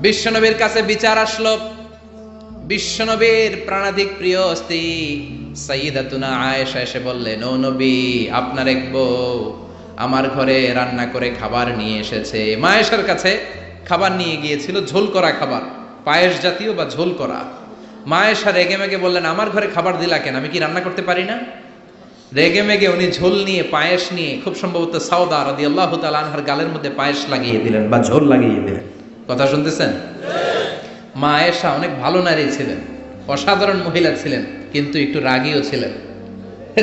বিশ্বনবীর কাছে বিচার আসলো। বিশ্বনবীর প্রাণাধিক প্রিয় স্ত্রী সাইয়্যিদাতুনা আয়েশা এসে বললেন, ও নবী, আপনার এক বউ আমার ঘরে রান্না করে খাবার নিয়ে এসেছে। মা আয়েশার কাছে খাবার নিয়ে গিয়েছিল, ঝোল করা খাবার, পায়েস জাতীয় বা ঝোল করা। মা আয়েশা রেগে মেগে বললেন, আমার ঘরে খাবার দিলা কেন? আমি কি রান্না করতে পারি না? রেগে মেগে উনি ঝোল নিয়ে, পায়েস নিয়ে, খুব সম্ভবত সাউদা রাদিয়াল্লাহু তাআলা আনহার গালের মধ্যে পায়েস লাগিয়ে দিলেন বা ঝোল লাগিয়ে দিলেন। কথা শুনতেছেন? মা আয়েশা অনেক ভালো নারী ছিলেন, অসাধারণ মহিলা ছিলেন, কিন্তু একটু রাগীও ছিলেন,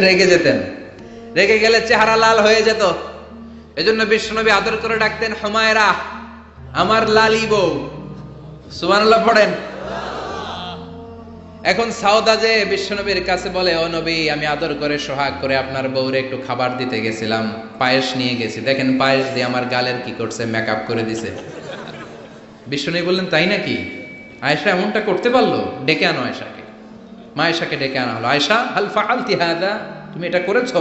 রেগে যেতেন। রেগে গেলে চেহারা লাল হয়ে যেত। এজন্য বিশ্বনবী আদর করে ডাকতেন, হুমায়রা, আমার লালি বউ। সুবহানাল্লাহ পড়েন। এখন সাউদা যে বিশ্বনবীর কাছে বলে, ও নবী, আমি আদর করে সোহাগ করে আপনার বউরে একটু খাবার দিতে গেছিলাম, পায়েস নিয়ে গেছি, দেখেন পায়েস দিয়ে আমার গালের কি করছে, মেকআপ করে দিছে। বিশ্বনবী বললেন, তাই নাকি? আয়েশা এমনটা করতে পারলো? ডেকে আনো আয়েশাকে। মা আয়েশাকে ডেকে আনা হলো। আয়েশা, হাল ফাআলতি হাদা, তুমি এটা করেছো?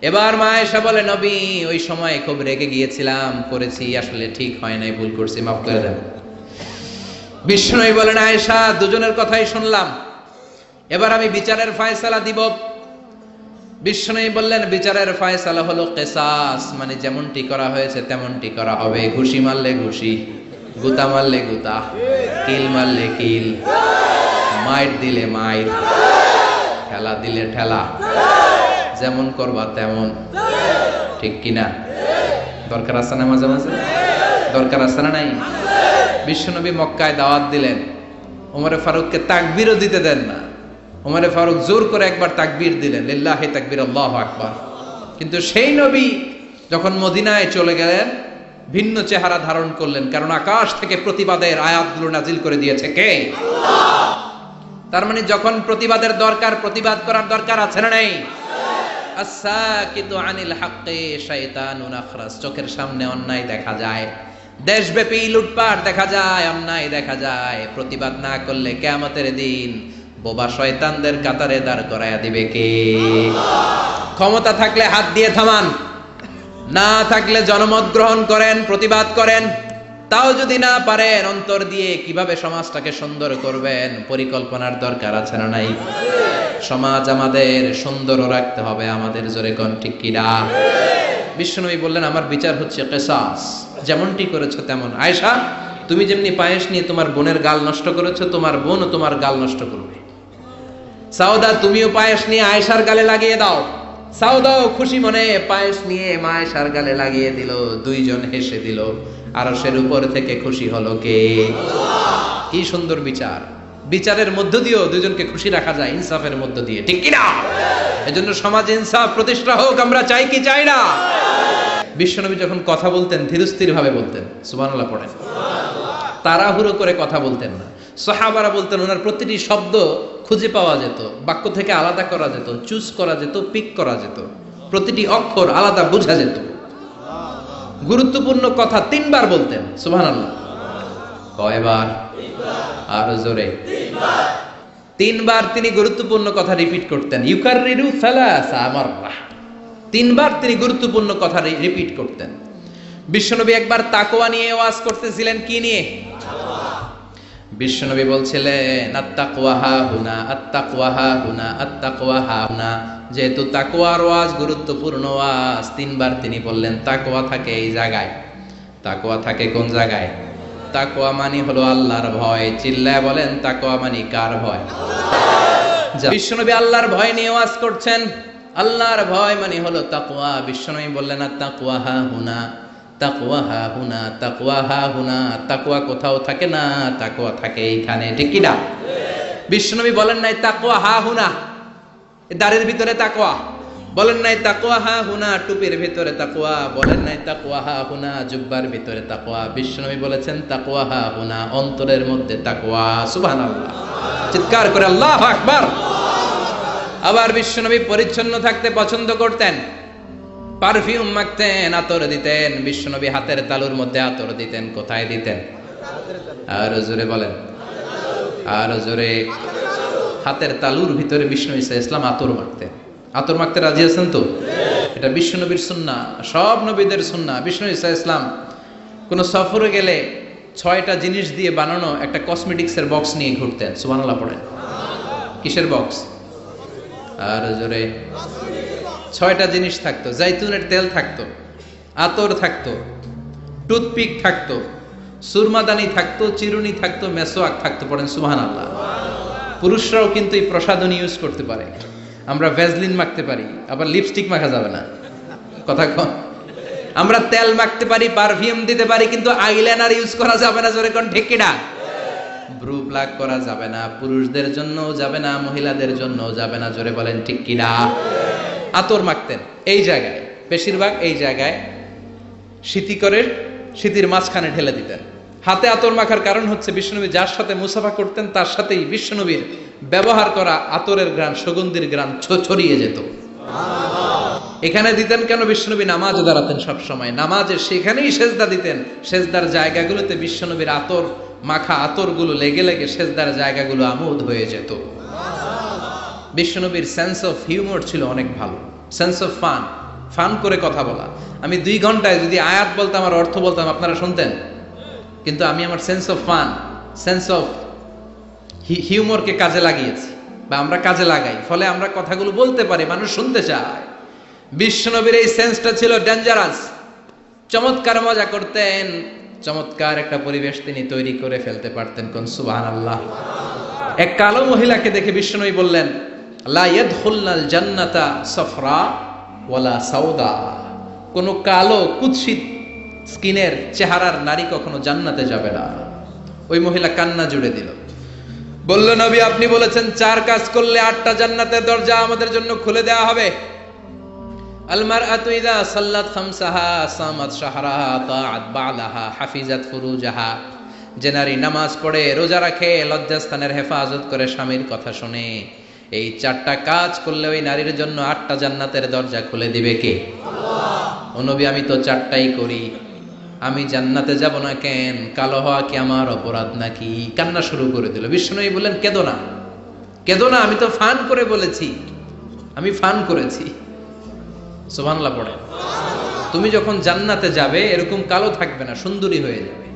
এবার মা আয়েশা বলে, নবী, ওই সময় খুব রেগে গিয়েছিলাম, করেছি, আসলে ঠিক হয় নাই, ভুল করছি, মাফ করে দেন। বিশ্বনবী বলেন, আয়েশা, দুজনের কথাই শুনলাম, এবার আমি বিচারের ফয়সালা দিব। বিশ্বনবী বললেন, বিচারের ফয়সালা হলো কিসাস, মানে যেমনটি করা হয়েছে তেমনটি করা হবে। ঘুষি মারলে ঘুষি, গুতা মারলে গুতা, কিল মারলে কিল, মাইর দিলে মাইর, ঠেলা দিলে ঠেলা, যেমন করবা তেমন। ঠিক কিনা? দরকার আছে না? মাঝে মাঝে দরকার আছে না? নাই? বিশ্বনবী মক্কায় দাওয়াত দিলেন, ওমরে ফারুককে তাকবীরও দিতে দেন না। ওমরে ফারুক জোর করে একবার তাকবীর দিলেন, লিল্লাহি তাকবীর, আল্লাহু আকবার। কিন্তু সেই নবী যখন মদিনায় চলে গেলেন, ভিন্ন চেহারা ধারণ করলেন, কারণ আকাশ থেকে প্রতিবাদের আয়াতগুলো নাজিল করে দিয়েছে কে? তার মানে যখন প্রতিবাদের দরকার, প্রতিবাদ করার দরকার আছে না নাই? আস-সাকিতু আনিল হাক্কি শাইতানুন আখরাস। চোখের সামনে অন্যায় দেখা যায়, দেশব্যাপী লুটপাট দেখা যায়, অন্যায় দেখা যায়, প্রতিবাদ না করলে কিয়ামতের দিন বোবা শয়তানদের কাতারে দাঁড় করায়া দিবে কে? ক্ষমতা থাকলে হাত দিয়ে থামান, না থাকলে জনমত গ্রহণ করেন, প্রতিবাদ করেন। তাও যদি না পারেন, অন্তর দিয়ে কিভাবে সমাজটাকে সুন্দর করবেন, পরিকল্পনার দরকার আছে না নাই? সমাজ আমাদের সুন্দর রাখতে হবে আমাদের, জোরে কোন ঠিক কিনা? বিশ্বনবী বললেন, আমার বিচার হচ্ছে কিসাস, যেমনটি করেছো তেমন। আয়েশা, তুমি যেমনি পায়েস নিয়ে তোমার বোনের গাল নষ্ট করেছো, তোমার বোনও তোমার গাল নষ্ট করবে। সাউদা, তুমিও পায়েস নিয়ে আয়েশার গালে লাগিয়ে দাও। সাউদাও খুশি মনে পায়েস নিয়ে মা আয়েশার গালে লাগিয়ে দিল, দুইজন হেসে দিল। আরশের উপর থেকে খুশি হলো কে? কি সুন্দর বিচার! বিচারের মধ্য দিয়েও দুজনকে খুশি রাখা যায়, ইনসাফের মধ্য দিয়ে, ঠিক কিনা? এজন্য সমাজে ইনসাফ প্রতিষ্ঠা হোক, আমরা চাই কি চাই না? বিশ্বনবী যখন কথা বলতেন, ধীরস্থির ভাবে বলতেন। সুবহানাল্লাহ পড়েন। তাড়াহুড়ো করে কথা বলতেন না। সাহাবারা বলতেন, ওনার প্রতিটি শব্দ খুঁজে পাওয়া যেত, বাক্য থেকে আলাদা করা যেত, চুজ করা যেত, পিক করা যেত, প্রতিটি অক্ষর আলাদা বোঝা যেত। গুরুত্বপূর্ণ কথা 3 বার বলতেন। সুবহানাল্লাহ। কয়বার? আর জোরে। 3 বার তিনি গুরুত্বপূর্ণ কথা রিপিট করতেন। ইউকাররিরু সালাসা মাররা, 3 বার তিনি গুরুত্বপূর্ণ কথা রিপিট করতেন। বিশ্বনবী একবার তাকওয়া নিয়ে ওয়াজ করতেছিলেন। কি নিয়ে? বিশ্বনবী বলছিলেন, আত্তাকওয়া হা হুনা, আত্তাকওয়া হা হুনা, আত্তাকওয়া হা হুনা। যেহেতু তাকওয়ার ওয়াজ গুরুত্বপূর্ণ ওয়াজ, 3 বার তিনি বললেন তাকওয়া থাকে এই জায়গায়। তাকওয়া থাকে কোন জায়গায়? তাকওয়া মানে হলো আল্লাহর ভয়। চিল্লায় বলেন, তাকওয়া মানে কার ভয়? বিশ্বনবী আল্লাহর ভয় নিয়ে ওয়াজ করছেন। আল্লাহর ভয় মানে হলো তাকওয়া। বিশ্বনবী বললেন, আত্তাকওয়া হা হুনা, তাকওয়া হা হুনা, তাকওয়া হা হুনা। তাকওয়া কোথাও থাকে না, তাকওয়া থাকে এইখানে, ঠিক কি না? বিশ্বনবী বলেন নাই তাকওয়া হা হুনা দাড়ির ভিতরে তাকওয়া, বলেন নাই তাকওয়া হা হুনা টুপির ভিতরে তাকওয়া, বলেন নাই তাকওয়া হা হুনা জুব্বার ভিতরে তাকওয়া। বিশ্বনবী বলেছেন তাকওয়া হা হুনা, অন্তরের মধ্যে তাকওয়া। সুবহানাল্লাহ। চিৎকার করে আল্লাহু আকবার। আবার বিশ্বনবী পরিচ্ছন্ন থাকতে পছন্দ করতেন, পারফিউম মাখতেন, আতর দিতেন। বিশ্বনবী হাতের তালুর মধ্যে আতর দিতেন। কোথায় দিতেন? আর জোরে বলেন, আর জোরে। হাতের তালুর ভিতরে বিশ্বনবী সাল্লাল্লাহু আলাইহি ওয়াসাল্লাম আতর মাখতেন। আতর মাখতে রাজি আছেন তো? এটা বিশ্বনবীর সুন্নাহ, সব নবীদের সুন্নাহ। বিশ্বনবী সাল্লাল্লাহু আলাইহি ওয়াসাল্লাম কোন সফরে গেলে 6টা জিনিস দিয়ে বানানো একটা কসমেটিক্সের বক্স নিয়ে ঘুরতেন। সুবহানাল্লাহ পড়েন। কিসের বক্স? আর জোরে। 6টা জিনিস থাকতো। জাইতুনের তেল থাকতো, আতর থাকতো, টুথপিক থাকতো, সুরমাদানি থাকতো, চিরুনি থাকতো, মেসোয়াক থাকতো। পড়েন সুবহানাল্লাহ। পুরুষরাও কিন্তু এই প্রসাধনী ইউজ করতে পারে। আমরা ভ্যাজলিন মাখতে পারি, আবার লিপস্টিক মাখা যাবে না। কথা কন। আমরা তেল মাখতে পারি, পারফিউম দিতে পারি, কিন্তু আইলাইনার ইউজ করা যাবে না। জোরে কোন ঠিক কিনা? ব্রু প্লাক করা যাবে না, পুরুষদের জন্যও যাবে না, মহিলাদের জন্যও যাবে না। জোরে বলেন ঠিক কিনা? আতর মাখতেন এই জায়গায়, বেশিরভাগ এই জায়গায় শীতি করে শীতির মাঝখানে ঢেলে দিতেন। হাতে আতর মাখার কারণ হচ্ছে বিশ্বনবী যার সাথে মুসাফা করতেন তার সাথেই বিশ্বনবীর ব্যবহার করা আতরের ঘ্রাণ, সুগন্ধির ঘ্রাণ ছড়িয়ে যেত। এখানে দিতেন কেন? বিশ্বনবী নামাজে দাঁড়াতেন সব সময়, নামাজে সেখানেই সেজদা দিতেন। সেজদার জায়গাগুলোতে বিশ্বনবীর আতর মাখা আতরগুলো লেগে লেগে সেজদার জায়গাগুলো আমোদ হয়ে যেত। বিশ্বনবীর সেন্স অফ হিউমার ছিল অনেক ভালো, সেন্স অফ ফান, ফান করে কথা বলা। আমি 2 ঘন্টায় যদি আয়াত বলতাম আর অর্থ বলতাম আপনারা শুনতেন, কিন্তু আমি আমার sense of fun, sense of হিউমারকে কাজে লাগিয়েছি, বা আমরা কাজে লাগাই, ফলে আমরা কথাগুলো বলতে পারি, মানুষ শুনতে চায়। বিশ্বনবীর এই সেন্সটা ছিল ডেঞ্জারাস। চমৎকার মজা করতেন, চমৎকার একটা পরিবেশ তিনি তৈরি করে ফেলতে পারতেন। কোন সুবহানাল্লাহ। এক কালো মহিলাকে দেখে বিশ্বনবী বললেন, লা ইয়াদখুলনাল জান্নাতা সাফরা ওয়ালা সাউদা। কোন কালো কুৎসিত স্কিনের চেহারার নারী কখনো জান্নাতে যাবে না। ওই মহিলা কান্না জুড়ে দিল, বলল, নবী আপনি বলেছেন 4 কাজ করলে 8টা জান্নাতের দরজা আমাদের জন্য খুলে দেওয়া হবে। আল মারআতু ইযা সাল্লাত খামসাহা সামাত শাহরাহা তাআত বালাহা হাফিজাত ফুরুজাহা। যে নারী নামাজ পড়ে, রোজা রাখে, লজ্জাস্থানের হেফাজত করে, স্বামীর কথা শুনে, এই 4টা কাজ করলে ওই নারীর জন্য 8টা জান্নাতের দরজা খুলে দিবে কে? আল্লাহ। ও নবী আমি তো 4টাই করি, আমি জান্নাতে যাব না কেন? কালো হওয়া কি আমার অপরাধ নাকি? কান্না শুরু করে দিল। বিষ্ণুই বললেন, কেঁদো না, কেঁদো না, আমি তো ফান করে বলেছি, আমি ফান করেছি। সুবহানাল্লাহ পড়ে। তুমি যখন জান্নাতে যাবে এরকম কালো থাকবে না, সুন্দরী হয়ে যাবে,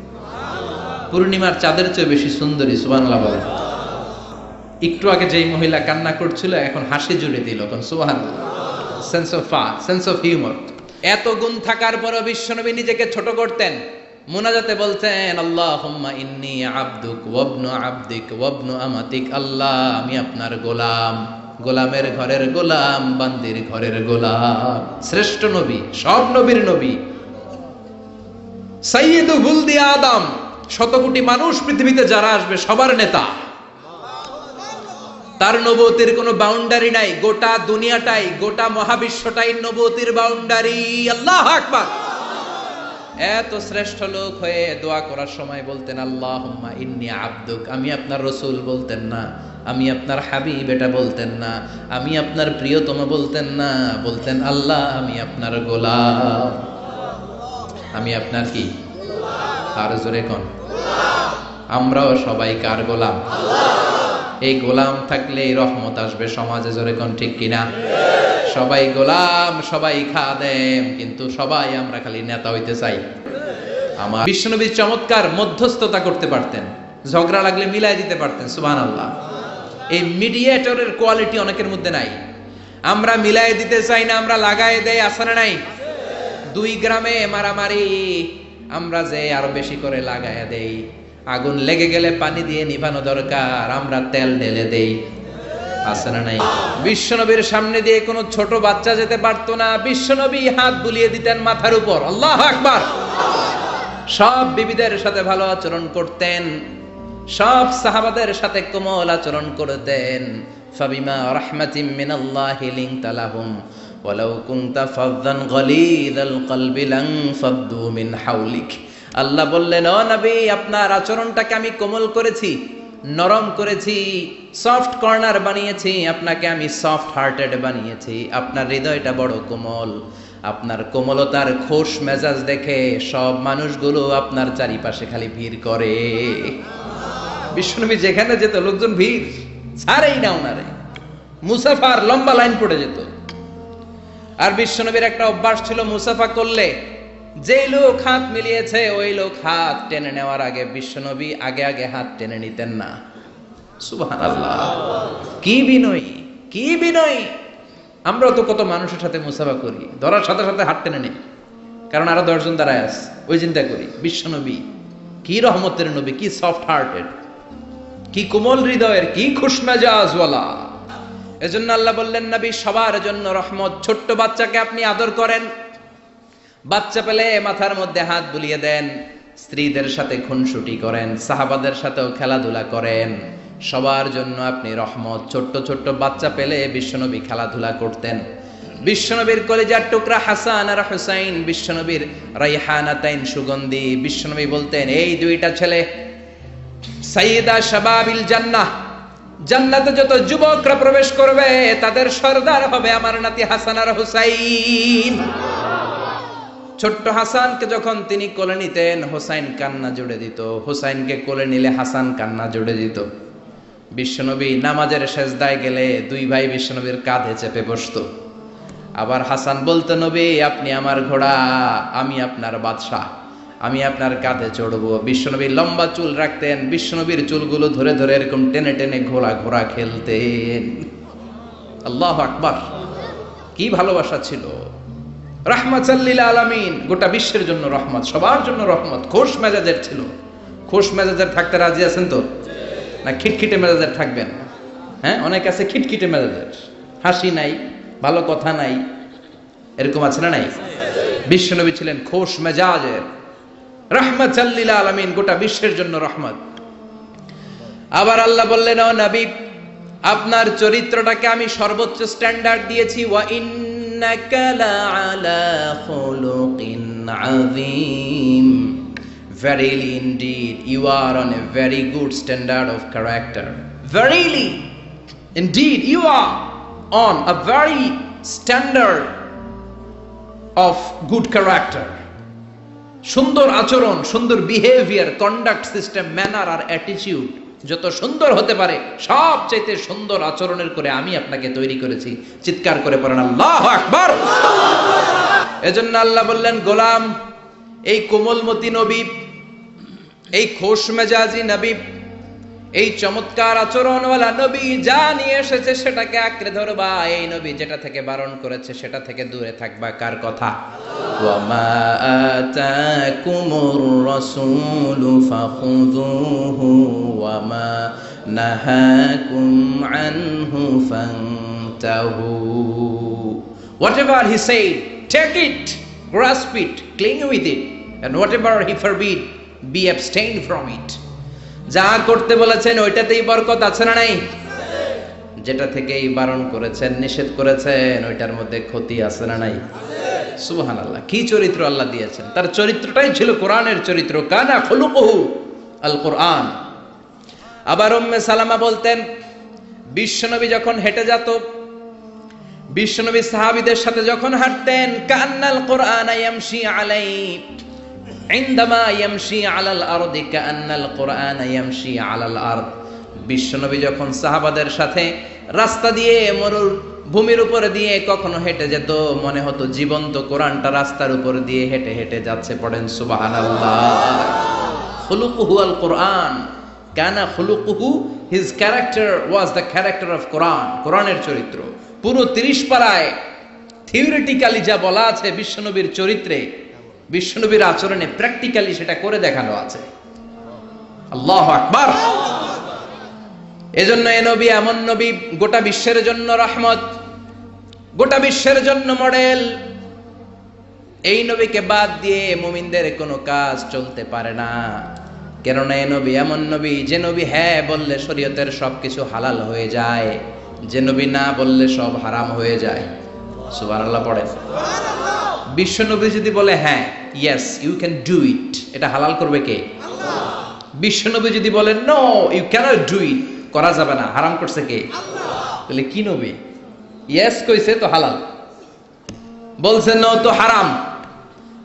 পূর্ণিমার চাঁদের চেয়ে বেশি সুন্দরী। সুবহানাল্লাহ বলে। একটু আগে যেই মহিলা কান্না করছিল এখন হাসি জুড়ে দিল। কোন সুবহানাল্লাহ। Sense of fun, sense of humour. এত গুণ থাকার পরও বিশ্বনবী নিজেকে ছোট করতেন। মুনাজাতে বলতেন, আল্লাহুম্মা ইন্নী আবদুক ওয়াবনু আবদিক ওয়াবনু আমাতিক। আল্লাহ আমি আপনার গোলাম, গোলামের ঘরের গোলাম, বান্দির ঘরের গোলাম। শ্রেষ্ঠ নবী, সব নবীর নবী, সাইয়্যিদু বুলদি আদম, 100 কোটি মানুষ পৃথিবীতে যারা আসবে সবার নেতা। তার নবুয়তের কোনো বাউন্ডারি নাই, গোটা দুনিয়াটাই, গোটা মহাবিশ্বটাই নবুয়তের বাউন্ডারি। আল্লাহু আকবার। এত শ্রেষ্ঠ লোক হয়ে দোয়া করার সময় বলতেন, আল্লাহুম্মা ইন্নী আবদুক। আমি আপনার রাসূল বলতেন না, আমি আপনার হাবিব এটা বলতেন না, আমি আপনার প্রিয়তম বলতেন না, বলতেন আল্লাহ আমি আপনার গোলাম। আমি আপনার কি? আর জোরে কোন? আমরাও সবাই কার গোলাম? এই গোলাম থাকলে রহমত আসবে সমাজে। জোরে কোন ঠিক কিনা? সবাই গোলাম, সবাই খাদেম, কিন্তু সবাই আমরা খালি নেতা হইতে চাই। আমার বিশ্বনবী চমৎকার মধ্যস্থতা করতে পারতেন, ঝগড়া লাগলে মিলাই দিতে পারতেন। সুবহানাল্লাহ। এই মিডিয়েটরের কোয়ালিটি অনেকের মধ্যে নাই। আমরা মিলাই দিতে চাই না, আমরা লাগাই দেই। আসলে নাই? 2 গ্রামে মারামারি, আমরা যে আরো বেশি করে লাগাইয়া দেই। আগুন লেগে গেলে পানি দিয়ে নিভানো দরকার, আমরা তেল ঢেলে দেই। আছে না নাই? বিশ্বনবীর সামনে দিয়ে কোনো ছোট বাচ্চা যেতে পারতো না, বিশ্বনবী হাত বুলিয়ে দিতেন মাথার উপর। আল্লাহু আকবার। সব বিবিদের সাথে ভালো আচরণ করতেন, সব সাহাবাদের সাথে কোমল আচরণ করতেন। ফাবিমা রাহমাতিম মিনাল্লাহি লিনতা লাহুম ওয়ালাউ কুনতা ফাযযান গালিযাল কলবি লান ফাদ্দু মিন হাওলিক। আল্লাহ বললেন, ও নবী আপনার আচরণটাকে আমি কোমল করেছি, নরম করেছি, সফট কর্নার বানিয়েছি, আপনাকে আমি সফট হার্টেড বানিয়েছি। আপনার হৃদয়টা বড় কোমল, আপনার কোমলতার খোশ মেজাজ দেখে সব মানুষগুলো আপনার চারিপাশে খালি ভিড় করে। বিশ্বনবী যেখানে যেত লোকজন ভিড় ছাড়েই না ওনারে, মুসাফার লম্বা লাইন পড়ে যেত। আর বিশ্বনবীর একটা অভ্যাস ছিল, মুসাফা করলে যেই লোক হাত মিলিয়েছে ওই লোক হাত টেনে নেওয়ার আগে বিশ্বনবী আগে আগে হাত টেনে নিতেন না। সুবহানাল্লাহ, কি বিনয়ী, কি বিনয়ী। আমরা তো কত মানুষের সাথে মুসাফা করি, ধরার সাথে সাথে হাত টেনে নেই, কারণ আরো 10 জন দাঁড়ায় আছে, ওই চিন্তা করি। বিশ্বনবী কি রহমতের নবী, কি সফট হার্টেড, কি কোমল হৃদয়ের, কি খুশমেজাজওয়ালা। এজন্য আল্লাহ বললেন নবী সবার জন্য রহমত। ছোট্ট বাচ্চাকে আপনি আদর করেন, বাচ্চা পেলে মাথার মধ্যে হাত বুলিয়ে দেন, স্ত্রীদের সাথে খুনসুটি করেন, সাহাবাদের সাথেও খেলাধুলা করেন, সবার জন্য আপনি রহমত। ছোট্ট ছোট্ট বাচ্চা পেলে বিশ্বনবী খেলাধুলা করতেন। বিশ্বনবীর কলিজার টুকরা হাসান আর হুসাইন, বিশ্বনবীর রাইহানাতাইন সুগন্ধি। বিশ্বনবী বলতেন এই দুইটা ছেলে সাইয়্যিদা শাবাবিল জান্নাহ, জান্নাতে যত যুবকরা প্রবেশ করবে তাদের সরদার হবে আমার নাতি হাসান আর হুসাইন। ছোট্ট হাসানকে যখন তিনি কোলে নিতেন হুসাইন কান্না জুড়ে দিত, হুসাইনকে কোলে নিলে হাসান কান্না জুড়ে দিত। বিশ্বনবী নামাজের সেজদায় গেলে দুই ভাই বিশ্বনবীর কাঁধে চেপে বসতো। আবার হাসান বলতো নবী আপনি আমার ঘোড়া, আমি আপনার বাদশাহ, আমি আপনার কাঁধে চড়বো। বিশ্বনবী লম্বা চুল রাখতেন, বিশ্বনবীর চুলগুলো ধরে ধরে এরকম টেনে টেনে ঘোড়া ঘোড়া খেলতেন। আল্লাহু আকবার, কি ভালোবাসা ছিল। রাহমাতাল লিল আলামিন, গোটা বিশ্বের জন্য রহমত, সবার জন্য রহমত। খোশ মেজাজের ছিল। খোশ মেজাজের থাকতে রাজি আছেন তো, না খিটখিটে মেজাজের থাকবেন? হ্যাঁ, অনেক আছে খিটখিটে মেজাজের, হাসি নাই, ভালো কথা নাই, এরকম আছে না নাই? বিশ্বনবী ছিলেন খোশ মেজাজের, রাহমাতাল লিল আলামিন, গোটা বিশ্বের জন্য রহমত। আবার আল্লাহ বললেন ও নবী আপনার চরিত্রটাকে আমি সর্বোচ্চ স্ট্যান্ডার্ড দিয়েছি। ওয়া ইন্নাকা লাআলা খুলুকিন আযীম, verily indeed you are on a very good standard of character. Verily indeed you are on a very standard of good character. সুন্দর আচরণ, সুন্দর বিহেভিয়ার, কন্ডাক্ট সিস্টেম, ম্যানার আর অ্যাটিটিউড যত সুন্দর হতে পারে সবচাইতে সুন্দর আচরণের করে আমি আপনাকে তৈরি করেছি। চিৎকার করে পড়েন আল্লাহু আকবার। এজন্য আল্লাহ বললেন গোলাম, এই কোমলমতি নবী, এই খোশ মেজাজি নবী, এই চমৎকার আচরণওয়ালা নবী যা নিয়ে এসেছে সেটাকে আঁকড়ে ধরবা। এই নবী যেটা থেকে বারণ করেছে সেটা থেকে দূরে থাকবা। কার কথা? ওয়া মা আতাকুমুর রাসূলু ফাখুযুহু ওয়া মা নাহাকুম আনহু ফান্তাহু। Whatever he said, take it, grasp it, cling with it, and whatever he forbid, be abstained from it. যা করতে বলেছেন ওইটাতেই বরকত আছে না নাই? যেটা থেকেই বারণ করেছেন, নিষেধ করেছেন, ওইটার মধ্যে ক্ষতি আছে না নাই? সুবহানাল্লাহ, কি চরিত্র আল্লাহ দিয়েছেন। তার চরিত্রটাই ছিল কোরআনের চরিত্র। কানা খুলুকুহু আল কোরআন। আবার উম্মে সালামা বলতেন বিশ্বনবী যখন হেঁটে যেত, বিশ্বনবী সাহাবীদের সাথে যখন হাঁটতেন, কান্নাল কোরআন ইয়ামশি আলাইহি ইনদামা ইয়ামশি আলাল আরদি কান্নাল কোরআন ইয়ামশি আলাল আরদ। বিশ্বনবী যখন সাহাবাদের সাথে রাস্তা দিয়ে মরুর ভূমির উপরে দিয়ে কখনো হেঁটে যেত, মনে হতো জীবন্ত কোরআনটা রাস্তার উপর দিয়ে হেঁটে হেঁটে যাচ্ছে। পড়েন সুবহানাল্লাহ। খুলুকুহু আল কোরআন, কানা খুলুকুহু, his character was the character of Quran. কোরআনের চরিত্র পুরো 30 পারায় থিওরিটিক্যালি যা বলা আছে বিশ্বনবীর চরিত্রে, বিশ্বনবীর আচরণে, প্র্যাকটিক্যালি সেটা করে দেখানো আছে। আল্লাহু আকবার। এজন্য এই নবী এমন নবী, গোটা বিশ্বের জন্য রহমত, গোটা বিশ্বের জন্য মডেল। এই নবীকে বাদ দিয়ে মুমিনদের কোনো কাজ চলতে পারে না। কেননা এই নবী এমন নবী, যে নবী হ্যাঁ বললে শরীয়তের সবকিছু হালাল হয়ে যায়, যে নবী না বললে সব হারাম হয়ে যায়। সুবহানাল্লাহ পড়েন। বিশ্ব নবী যদি বলে হ্যাঁ, yes you can do it, এটা হালাল করবে কে? আল্লাহ। বিশ্ব নবী যদি বলে no you can't do it, করা যাবে না, হারাম করছে কে? আল্লাহ। তাহলে কি নবী? ইয়েস কইছে তো হালাল, বলছে নো তো হারাম।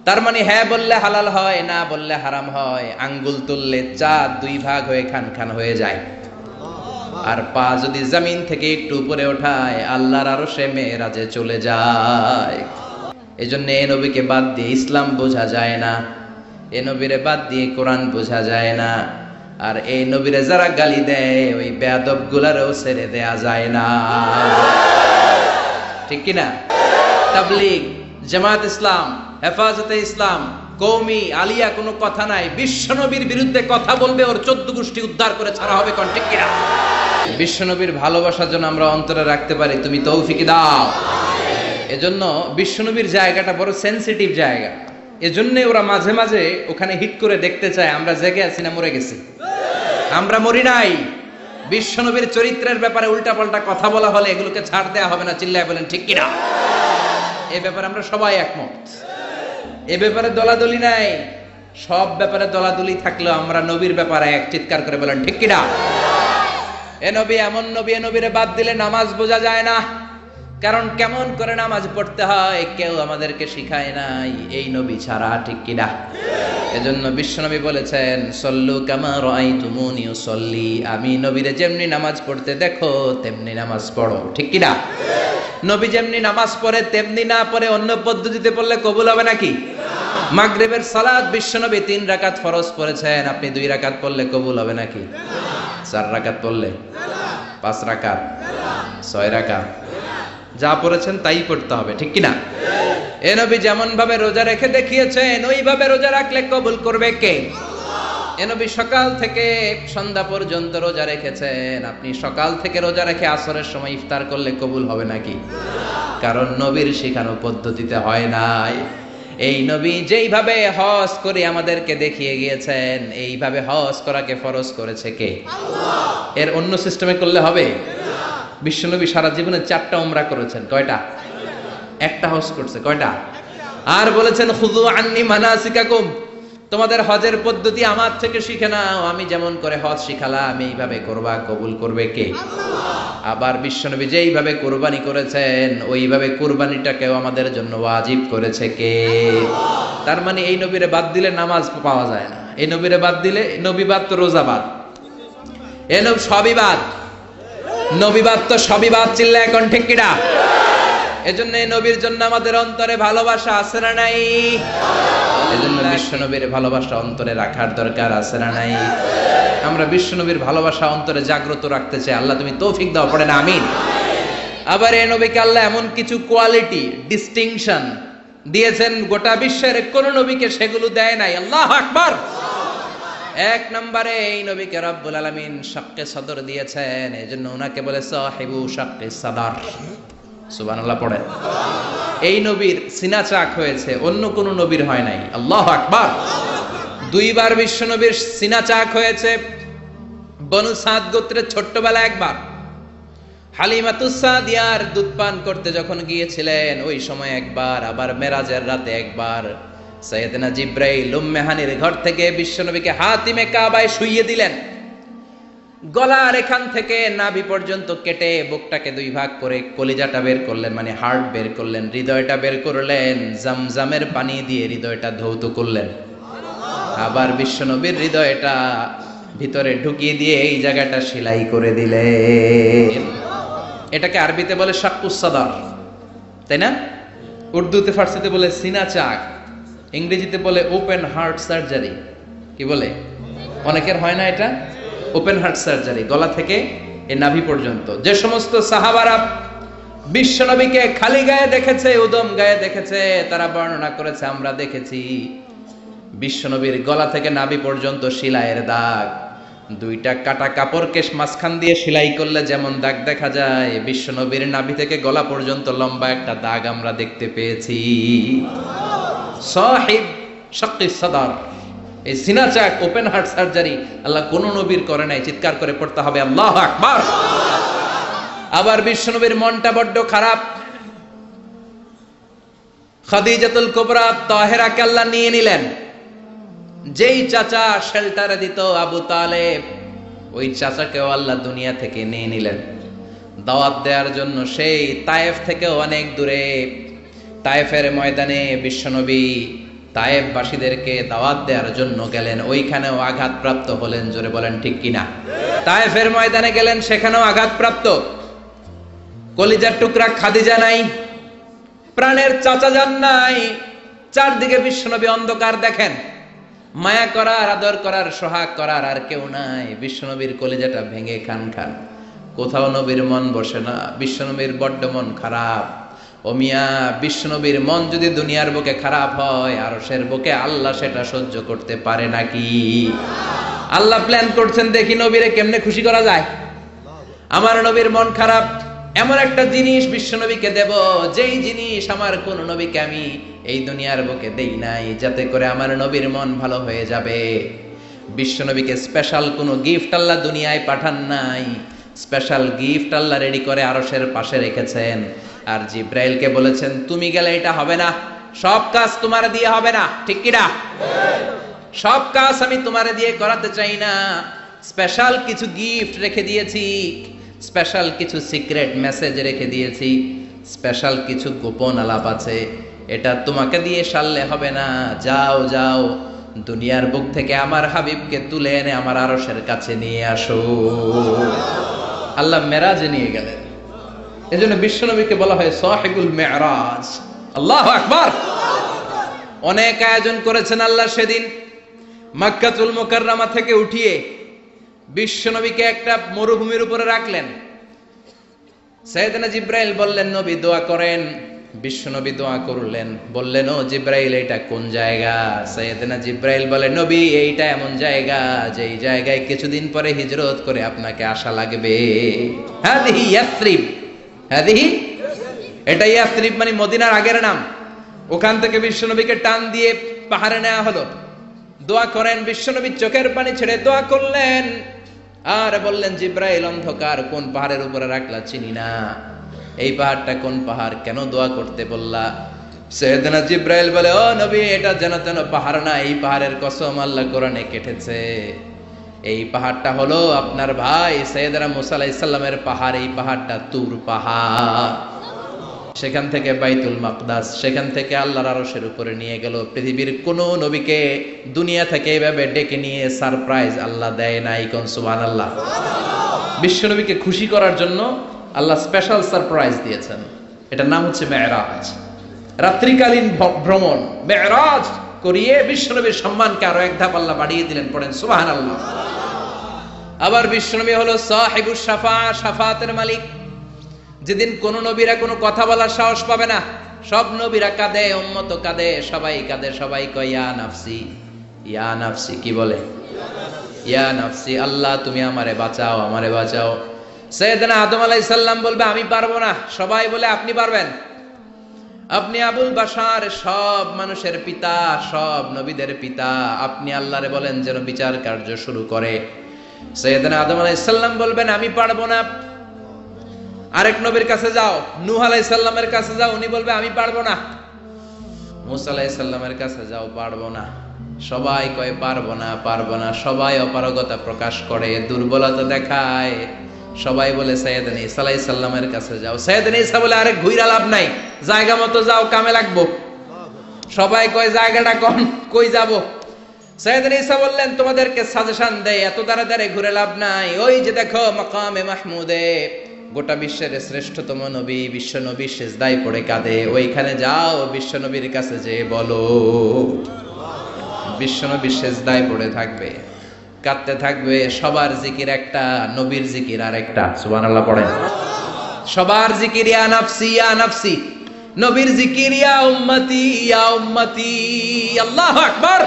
তার মানে হ্যাঁ বললে হালাল হয়, না বললে হারাম হয়। আঙ্গুল তুললে চাঁদ 2 ভাগ হয়ে খান খান হয়ে যায়, আর পা যদি জমিন থেকে একটু উপরে ওঠায় আল্লাহর আরশে মেরাজে চলে যায়। এজন্য এ নবীকে বাদ দিয়ে ইসলাম বোঝা যায় না, এ নবীরে বাদ দিয়ে কোরআন বোঝা যায় না, আর এই নবীরে যারা গালি দেয় ওই বেয়াদব গুলারও ছেড়ে দেয়া যায় না। ঠিক কিনা? তাবলীগ, জামাত ইসলাম, হেফাজতে ইসলাম, কওমি আলিয়া কোনো কথা নাই। বিশ্বনবীর বিরুদ্ধে কথা বলবে ওর 14 গোষ্ঠী উদ্ধার করে ছাড়া হবে। কোন ঠিক কিনা? বিশ্বনবীর ভালোবাসার জন্য আমরা অন্তরে রাখতে পারি, তুমি তৌফিক দাও। এজন্য বিশ্বনবীর জায়গাটা বড় সেনসিটিভ জায়গা, এজন্য ওরা মাঝে মাঝে ওখানে হিট করে দেখতে চায় আমরা জেগে আছি না মরে গেছি। আমরা মরি নাই। বিশ্বনবীর চরিত্রের ব্যাপারে উল্টাপাল্টা কথা বলা হলে এগুলোকে ছাড় দেওয়া হবে না। চিল্লায় বলেন ঠিক কিনা? এ ব্যাপারে আমরা সবাই একমত। এ ব্যাপারে দলাদলি নাই। সব ব্যাপারে দলাদলি থাকলেও আমরা নবীর ব্যাপারে এক, চিৎকার করে বলেন ঠিক কিনা? এ নবী এমন নবী, এ নবীরে বাদ দিলে নামাজ বোঝা যায় না। কারণ কেমন করে নামাজ পড়তে হয় কেউ আমাদেরকে শিখায় নাই এই নবী ছাড়া। ঠিক কিনা? এজন্য বিশ্বনবী বলেছেন সল্লু কামা রাআইতুমুনি উসাল্লি, আমি নবীরে যেমনি নামাজ পড়তে দেখো তেমনি নামাজ পড়ো। ঠিক কিনা? নবী যেমনি নামাজ পড়ে তেমনি না পড়ে অন্য পদ্ধতিতে পড়লে কবুল হবে নাকি? মাগরিবের সালাত বিশ্বনবী 3 রাকাত ফরজ পড়েছেন, আপনি 2 রাকাত পড়লে কবুল হবে নাকি? 4 রাকাত পড়লে? 5 রাকাত? 6 রাকাত? যা পড়েছেন তাই পড়তে হবে। ঠিক কিনা? এ নবী যেমন ভাবে রোজা রেখে দেখিয়েছেন ওইভাবে রোজা রাখলে কবুল করবে কে? এ নবী সকাল থেকে সন্ধ্যা পর্যন্ত রোজা রেখেছেন, আপনি সকাল থেকে রোজা রেখে আসরের সময় ইফতার করলে কবুল হবে নাকি? কারণ নবীর শেখানো পদ্ধতিতে হয় নাই। এই নবী যেইভাবে হজ করে আমাদেরকে দেখিয়ে গিয়েছেন এইভাবে হজ করাকে ফরজ করেছে কে? আল্লাহ। এর অন্য সিস্টেমে করলে হবে? বিশ্বনবী সারা জীবনে 4টা উমরা করেছেন। কয়টা? একটা হজ করছে। কয়টা? আর বলেছেন খুযু আন্নী মানাসিকাকুম, তোমাদের হজের পদ্ধতি আমার থেকে শিখে নাও, আমি যেমন করে হজ শিখালাম এইভাবে করবা, কবুল করবে কে? আল্লাহ। আবার বিশ্বনবী যেইভাবে কুরবানি করেছেন ওইভাবে কুরবানিটাকেও আমাদের জন্য ওয়াজিব করেছে কে? আল্লাহ। তার মানে এই নবীরে বাদ দিলে নামাজ পাওয়া যায় না, এই নবীরে বাদ দিলে, নবী বাদ তো রোজা বাদ, এ নবী সবই বাদ, নবী বাদ তো সবই বাদ। চিল্লা এখন ঠিক কিনা? এজন্য এই নবীর জন্য আমাদের অন্তরে ভালোবাসা আছে না নাই? এজন্য বিশ্বনবীর ভালোবাসা অন্তরে রাখার দরকার আছে না নাই? আমরা বিশ্বনবীর ভালোবাসা অন্তরে জাগ্রত রাখতে চাই। আল্লাহ তুমি তৌফিক দাও, পড়েন আমিন। আবার এই নবীকে আল্লাহ এমন কিছু কোয়ালিটি, ডিস্টিংশন দিয়েছেন গোটা বিশ্বের কোন নবীকে সেগুলো দেয় নাই। আল্লাহু আকবার। 1 নম্বরে এই নবীকে রব্বুল আলামিন শাক্কে সদর দিয়েছেন, এজন্য ওনাকে বলে সাহিবু শাক্কে সদর। সুবহানাল্লাহ পড়েন। এই নবীর সিনা চাক হয়েছে, অন্য কোন নবীর হয় নাই। আল্লাহু আকবার। 2 বার বিশ্ব নবীর সিনা চাক হয়েছে। বনু সাদ গোত্রের ছোট্টবেলা একবার হালিমাতুস সাদিয়ার দুধ পান করতে যখন গিয়েছিলেন ওই সময় একবার, আবার মেরাজের রাতে একবার সাইয়েদনা জিব্রাইল উম্মে হানির ঘর থেকে বিশ্বনবীকে হাতিমে কাবায় শুইয়ে দিলেন। গলার এখান থেকে নাভি পর্যন্ত কেটে বুকটাকে 2 ভাগ করে কলিজাটা বের করলেন, মানে হার্ট বের করলেন, হৃদয়টা বের করলেন, জামজামের পানি দিয়ে হৃদয়টা ধৌত করলেন। আবার বিশ্বনবীর হৃদয়টা ভিতরে ঢুকিয়ে দিয়ে এই জায়গাটা সেলাই করে দিলেন। এটাকে আরবিতে বলে শাক্কুস সাদর, তাই না? উর্দুতে ফার্সিতে বলে সিনা চাক, ইংরেজিতে বলে ওপেন হার্ট সার্জারি। কি বলে? অনেকের হয় না এটা, ওপেন হার্ট সার্জারি, গলা থেকে এই নাভি পর্যন্ত। যে সমস্ত সাহাবারা বিশ্বনবীকে খালি গায়ে দেখেছে, উদম গায়ে দেখেছে, তারা বর্ণনা করেছে আমরা দেখেছি বিশ্বনবীর গলা থেকে নাভি পর্যন্ত সেলাইয়ের দাগ। 2টা কাটা কাপড়কে মাঝখান দিয়ে সেলাই করলে যেমন দাগ দেখা যায়, বিশ্বনবীর নাভি থেকে গলা পর্যন্ত লম্বা একটা দাগ আমরা দেখতে পেয়েছি। সাহিব শাক্কিস সদর, এই সিনা চাক, ওপেন হার্ট সার্জারি আল্লাহ কোন নবীর করে নাই। চিৎকার করে পড়তে হবে আল্লাহু আকবার। আবার বিশ্বনবীর মনটা বড্ড খারাপ। খাদিজাতুল কুবরা তাহেরাকে আল্লাহ নিয়ে নিলেন। যেই চাচা শেল্টারে দিত আবু তালেব, ওই চাচাকেও আল্লাহ দুনিয়া থেকে নিয়ে নিলেন দাওয়াত দেওয়ার জন্য। সেই তায়েফ থেকেও অনেক দূরে তায়েফের ময়দানে বিশ্বনবী তায়েফবাসীদেরকে দাওয়াত দেওয়ার জন্য গেলেন, ওইখানেও আঘাতপ্রাপ্ত হলেন। জোরে বলেন ঠিক কিনা? তায়েফের ময়দানে গেলেন, সেখানেও আঘাতপ্রাপ্ত। কলিজার টুকরা খাদিজা নাই, প্রাণের চাচা যান নাই, চারদিকে বিশ্বনবী অন্ধকার দেখেন, মায়া করার, আদর করার, সোহাগ করার আর কেউ নাই। বিশ্বনবীর কলিজাটা ভেঙে খান খান, কোথাও নবীর মন বসে না। বিশ্বনবীর বড্ড মন খারাপ। ও মিয়া, বিশ্বনবীর মন যদি দুনিয়ার বুকে খারাপ হয়, আরশের বুকে আল্লাহ সেটা সহ্য করতে পারে নাকি? আল্লাহ প্ল্যান করছেন, দেখি নবীরে কেমনে খুশি করা যায়। আমার নবীর মন খারাপ, এমন একটা জিনিস বিশ্বনবীকে দেব, যেই জিনিস আমার কোন নবীকে আমি এই দুনিয়ার বুকে দেই নাই, যাতে করে আমার নবীর মন ভালো হয়ে যাবে। বিশ্বনবীকে স্পেশাল কোনো গিফট আল্লাহ দুনিয়ায় পাঠান নাই, স্পেশাল গিফট আল্লাহ রেডি করে আরশের পাশে রেখেছেন। আর জিব্রাইলকে বলেছেন, তুমি গেলে এটা হবে না, সব কাজ তোমার দিয়ে হবে না, ঠিক কিনা? সব কাজ আমি তোমারে দিয়ে করাতে চাই না, স্পেশাল কিছু গিফট রেখে দিয়েছি, স্পেশাল কিছু সিক্রেট মেসেজ রেখে দিয়েছি, স্পেশাল কিছু গোপন আলাপ আছে, এটা তোমাকে দিয়ে সারলে হবে না। যাও যাও, দুনিয়ার বুক থেকে আমার হাবিবকে তুলে এনে আমার আরশের কাছে নিয়ে আসো। আল্লাহ মেরাজে নিয়ে গেলেন। এজন্য বিশ্বনবীকে বলা হয় সাহিবুল মেরাজ। আল্লাহু আকবার। অনেক আয়োজন করেছেন আল্লাহ সেদিন। মক্কাতুল মুকাররমা থেকে উঠিয়ে বিশ্বনবীকে একটা মরুভূমির উপরে রাখলেন। সাইয়েদনা জিব্রাইল বললেন, নবী দোয়া করেন। বিশ্বনবী দোয়া করলেন, বললেন, ও জিব্রাইল, এটা কোন জায়গা? সাইয়েদনা জিব্রাইল বলে, নবী, এইটা এমন জায়গা যেই জায়গায় কিছুদিন পরে হিজরত করে আপনাকে আসা লাগবে। হাদিহি ইয়াসরিব, হাদিহি, এটা ইয়াসরিব মানে মদিনার আগের নাম। ওখান থেকে বিশ্বনবীকে টান দিয়ে পাহাড়ে নেওয়া হলো। দোয়া করেন। বিশ্বনবী চোখের পানি ছেড়ে দোয়া করলেন আর বললেন, জিব্রাইল, অন্ধকার কোন পাহাড়ের উপরে রাখলা চিনি না, এই পাহাড়টা কোন পাহাড়, কেন দোয়া করতে বললা? সাইয়েদনা জিব্রাইল বলে, ও নবী, এটা যেন তেন পাহাড় না, এই পাহাড়ের কসম আল্লাহ কোরআনে কেটেছে। এই পাহাড়টা হলো আপনার ভাই সাইয়েদনা মুসা আলাইহিস সালামের পাহাড়। এই পাহাড়টা তুর পাহাড়। সেখান থেকে বাইতুল মাকদাস, সেখান থেকে আল্লাহর আরশের উপরে নিয়ে গেল। পৃথিবীর কোন নবীকে দুনিয়া থেকে এইভাবে ডেকে নিয়ে সারপ্রাইজ আল্লাহ দেয় নাই। কোন সুবহানাল্লাহ। বিশ্বনবীকে খুশি করার জন্য আল্লাহ স্পেশাল সারপ্রাইজ দিয়েছেন। এটার নাম হচ্ছে মেরাজ, রাত্রিকালীন ভ্রমণ। মেরাজ করিয়ে বিশ্বনবীর সম্মানকে আরো এক ধাপ আল্লাহ বাড়িয়ে দিলেন। পড়েন সুবহানাল্লাহ। আবার বিশ্বনবী হলো সাহিবুশ শাফাআত, শাফাআতের মালিক। যেদিন কোন নবীরা কোনো কথা বলার সাহস পাবে না, সব নবীরা কাঁদে, উম্মত কাঁদে, সবাই কাঁদে, সবাই কয় ইয়া নাফসি, ইয়া নাফসি। কি বলে? ইয়া নাফসি, আল্লাহ তুমি আমারে বাঁচাও, আমারে বাঁচাও। সাইয়েদনা আদম আলাইহিস সালাম বলবে, আমি পারবো না। সবাই বলে, আপনি পারবেন, আপনি আবুল বাশার, সব মানুষের পিতা, সব নবীদের পিতা, আপনি আল্লাহরে বলেন যেন বিচার কার্য শুরু করে। সাইয়েদনা আদম আলাইহিস সালাম বলবেন, আমি পারবো না। আরেক নবীর কাছে যাও, নূহ আলাইহিস সালামের কাছে যাও, উনি বলবে, আমি পারবো না। মুসা আলাইহিস সালামের কাছে যাও, পারবো না। সবাই কয় পারবো না, পারবো না। সবাই অপারগতা প্রকাশ করে, দুর্বলতা দেখায়। সবাই বলে সাইয়েদনা ঈসা আলাইহিস সালামের কাছে যাও। সাইয়েদনা ঈসা বলে, আরে ঘুইরা লাভ নাই, জায়গা মতো যাও, কামে লাগবো। সবাই কয় জায়গাটা কোন, কই যাব? সাইয়েদনা ঈসা বললেন, তোমাদেরকে সাজেশন দেই, এত তাড়াতাড়ি ঘুরে লাভ নাই। ওই যে দেখো মাকামে মাহমুদে, গোটা বিশ্বের শ্রেষ্ঠতম নবী, বিশ্ব নবী সিজদায় পড়ে কাঁদে, ওইখানে যাও, বিশ্ব নবীর কাছে যে বলো। বিশ্ব নবী সিজদায় পড়ে থাকবে, কাঁদতে থাকবে। সবার জিকির একটা, নবীর জিকির আরেকটা। সুবহানাল্লাহ পড়েন। সবার জিকির ইয়া নাফসি, ইয়া নাফসি। নবীর জিকির ইয়া উম্মতি, ইয়া উম্মতি। আল্লাহু আকবার।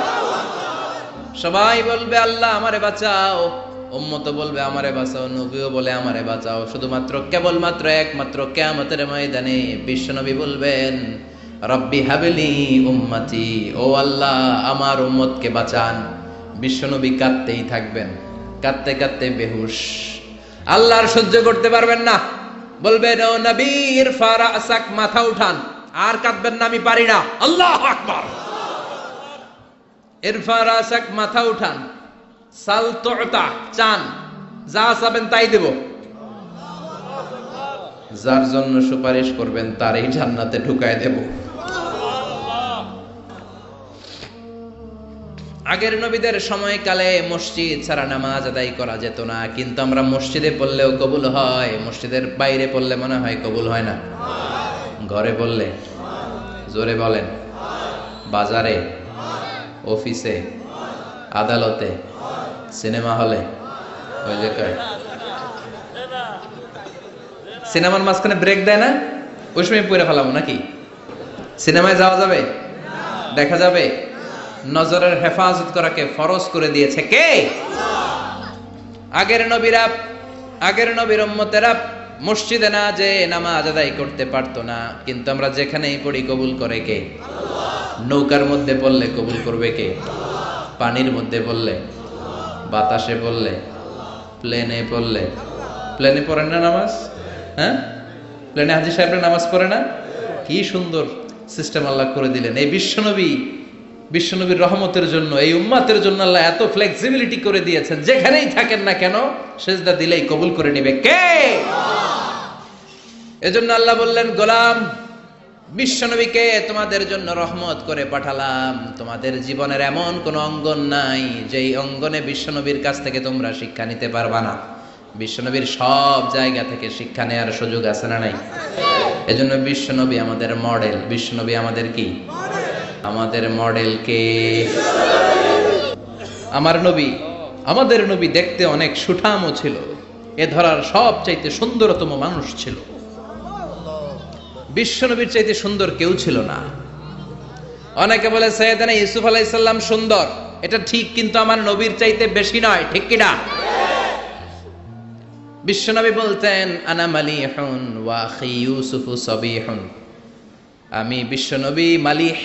সবাই বলবে, আল্লাহ আমারে বাঁচাও। উম্মত বলবে, আমারে বাঁচাও। নবীও বলে, আমারে বাঁচাও। শুধুমাত্র কেবলমাত্র একমাত্র কিয়ামতের ময়দানে বিশ্বনবী বলবেন, রব্বি হাবলি উম্মতি, ও আল্লাহ আমার উম্মতকে বাঁচান। বিশ্বনবী কাঁদতেই থাকবেন, কাঁদতে কাঁদতে বেহুশ। আল্লাহর সহ্য করতে পারবেন না, বলবেন, ও নবী ইরফা রাসাক, মাথা উঠান। আর কাঁদবেন না, আমি পারি না। আল্লাহু আকবার। ইরফা রাসাক, মাথা উঠান। সাল তুতা, চান, যা চাবেন তাই দেব। যার জন্য সুপারিশ করবেন তারই জান্নাতে ঢুকায় দেব। আগের নবীদের সময়কালে মসজিদ ছাড়া নামাজ আদায় করা যেত না, কিন্তু আমরা মসজিদে পড়লেও কবুল হয়, মসজিদের বাইরে পড়লে মনে হয় কবুল হয় না? ঘরে পড়লে জোরে বলেন। বাজারে, অফিসে, আদালতে, সিনেমা হলে, ওই যে সিনেমার মাঝখানে ব্রেক দেয় না, ওই সময় পড়ে ফেলাবো নাকি? সিনেমায় যাওয়া যাবে, দেখা যাবে? নজরের হেফাজত করাকে ফরজ করে দিয়েছে কে? আগের নবীরা, আগের নবীর উম্মতেরা মসজিদে না যে নামাজ আদায় করতে পারতো না, কিন্তু আমরা যেখানেই পড়ি কবুল করে কে? নৌকার মধ্যে পড়লে কবুল করবে কে? পানির মধ্যে পড়লে, বাতাসে পড়লে, প্লেনে পড়লে। প্লেনে পড়েন না নামাজ? হ্যাঁ, প্লেনে হাজী সাহেবরা নামাজ পড়ে না? কি সুন্দর সিস্টেম আল্লাহ করে দিলেন। এই বিশ্বনবীর রহমতের জন্য, এই উম্মাতের জন্য আল্লাহ এত ফ্লেক্সিবিলিটি করে দিয়েছেন, যেখানেই থাকেন না কেন সেজদা দিলেই কবুল করে নিবে কে? এজন্য আল্লাহ বললেন, গোলাম, বিশ্বনবীকে তোমাদের জন্য রহমত করে পাঠালাম। তোমাদের জীবনের এমন কোন অঙ্গন নাই যেই অঙ্গনে বিশ্বনবীর কাছ থেকে তোমরা শিক্ষা নিতে পারবা না। বিশ্বনবীর সব জায়গা থেকে শিক্ষা নেওয়ার সুযোগ আছে না নাই? এজন্য বিশ্বনবী আমাদের মডেল। বিশ্বনবী আমাদের কি? আমাদের মডেল কে? আমার নবী, আমাদের নবী দেখতে অনেক সুঠামও ছিল, এ ধরার সবচাইতে সুন্দরতম মানুষ ছিল। বিশ্বনবীর চাইতে সুন্দর কেউ ছিল না। অনেকে বলে সাইয়েদনা ইউসুফ আলাইহিস সালাম সুন্দর, এটা ঠিক, কিন্তু আমার নবীর চাইতে বেশি নয়, ঠিক কি না? বিশ্বনবী বলতেন, আনা মালিহুন ওয়া আখি ইউসুফু সাবিহুন। আমি বিশ্বনবী মালিহ।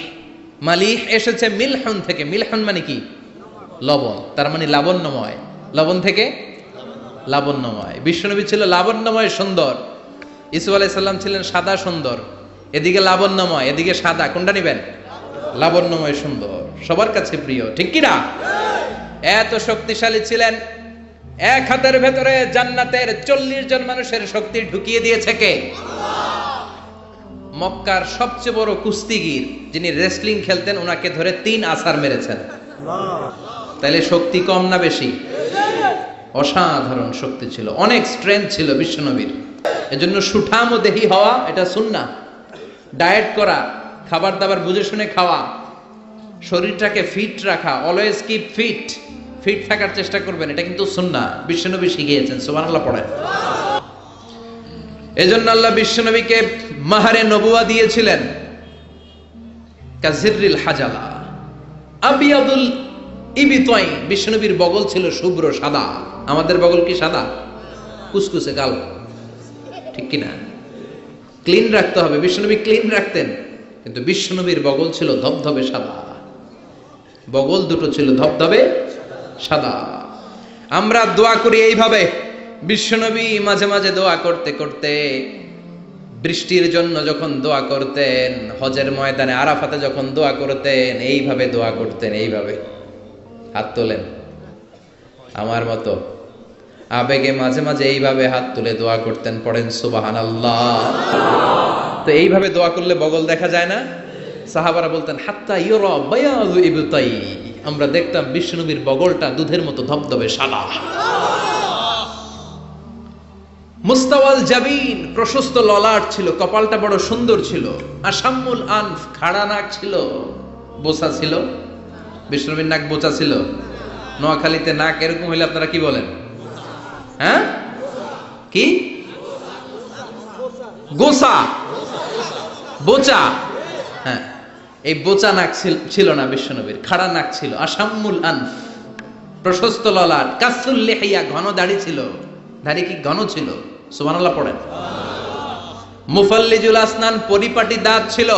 মালিহ এসেছে মিলহুন থেকে। মিলহুন মানে কি? লবণ, তার মানে লাবণ্যময়। লবণ থেকে লাবণ্যময়। বিশ্বনবী ছিল লাবণ্যময়, সুন্দর। ইউসুফ আলাইহিস সালাম ছিলেন সাদা সুন্দর। এদিকে লাবণ্যময়, এদিকে সাদা, কোনটা নিবেন? লাবণ্যময় সুন্দর, সবার কাছে প্রিয়, ঠিক কি না? এত শক্তিশালী ছিলেন, এক হাতের ভেতরে জান্নাতের 40 জন মানুষের শক্তি ঢুকিয়ে দিয়েছে কে? মক্কার সবচেয়ে বড় কুস্তিগির, যিনি রেসলিং খেলতেন, ওনাকে ধরে 3 আছাড় মেরেছেন। তাইলে শক্তি কম না বেশি? অসাধারণ শক্তি ছিল, অনেক স্ট্রেংথ ছিল বিশ্বনবীর। এজন্য সুঠাম ও দেহি হওয়া এটা সুন্নাহ। ডায়েট করা, খাবার দাবার বুঝে শুনে খাওয়া, শরীরটাকে ফিট রাখা, অলওয়েজ কিপ ফিট, ফিট থাকার চেষ্টা করবেন, এটা কিন্তু সুন্নাহ। বিশ্বনবী শিখিয়েছেন, সুবহানাল্লাহ পড়েন। এজন্য আল্লাহ বিশ্বনবীকে মাহারে নবুয়া দিয়েছিলেন। কাজিররিল হাজালা আবিয়াদুল ইবিতাইন। বিশ্বনবীর বগল ছিল শুভ্র সাদা। আমাদের বগল কি সাদা? কুসকুসে কালো, ঠিক কি না? ক্লিন রাখতে হবে। বিশ্বনবী ক্লিন রাখতেন, কিন্তু বিশ্বনবীর বগল ছিল ধবধবে সাদা। বগল দুটো ছিল ধবধবে সাদা। আমরা দোয়া করি এইভাবে। বিশ্বনবী মাঝে মাঝে দোয়া করতে করতে, বৃষ্টির জন্য যখন দোয়া করতেন, হজের ময়দানে আরাফাতে যখন দোয়া করতেন, এইভাবে দোয়া করতেন। এইভাবে হাত তোলেন, আমার মতো আবেগে মাঝে মাঝে এইভাবে হাত তুলে দোয়া করতেন। পড়েন সুবহানাল্লাহ। তো এইভাবে দোয়া করলে বগল দেখা যায় না? সাহাবারা বলতেন, হাত্তা ইউরা বায়াযু ইবতাই। আমরা দেখতাম বিশ্বনবীর বগলটা দুধের মতো ধবধবে সাদা। মুস্তাওয়াল জাবিন, প্রশস্ত ললাট ছিল, কপালটা বড় সুন্দর ছিল। আশাম্মুল আনফ, খাড়া নাক ছিল, বোচা ছিল। বিশ্বনবীর নাক বোচা ছিল। নোয়াখালীতে নাক এরকম হইলে আপনারা কি বলেন? হ্যাঁ, কি? গোসা, বোচা। হ্যাঁ, এই বোচা নাক ছিল না বিশ্বনবীর, খাড়া নাক ছিল। আশাম্মুল আনফ, প্রশস্ত ললাট। কাসুল লিহিয়া, ঘন দাড়ি ছিল। দাড়ি কি ঘন ছিল? সুবহানাল্লাহ পড়েন। মুফাল্লিজুল আসনান, পরিপাটি দাঁত ছিল।